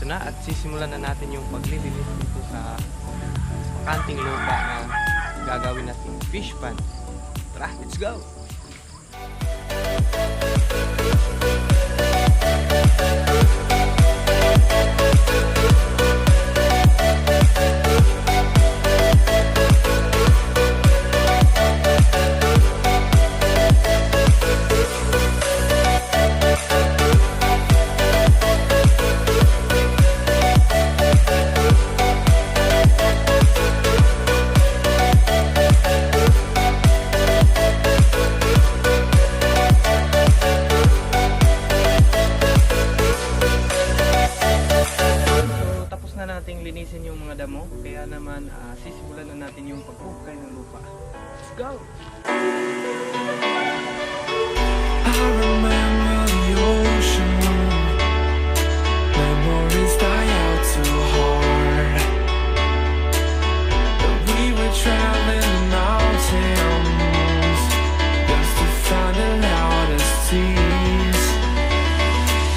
Na at sisimulan na natin yung paglilinis dito sa kanting lupa na gagawin natin Fishfond. Tara, let's go! Linisin yung mga damo, kaya naman sisimulan na natin yung pagpukay ng lupa. Let's go! I remember the ocean, memories die out too hard, but we were traveling the mountains just to find the loudest tears.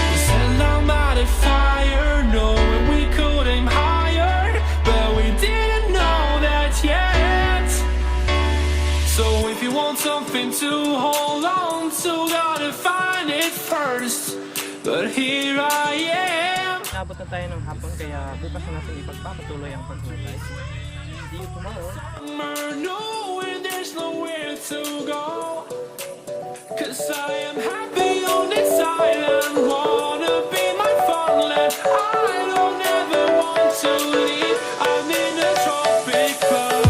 We set our body fire, knowing we could aim high. So if you want something to hold on to, gotta find it first. But here I am. Nabot na tayo ng hapon, kaya bukas na natin ipagpapatuloy ang pagmumutay. See you tomorrow. Knowing there's nowhere to go, 'cause I am happy on this island. Wanna be my farmland. I don't ever want to leave. I'm in a tropic club.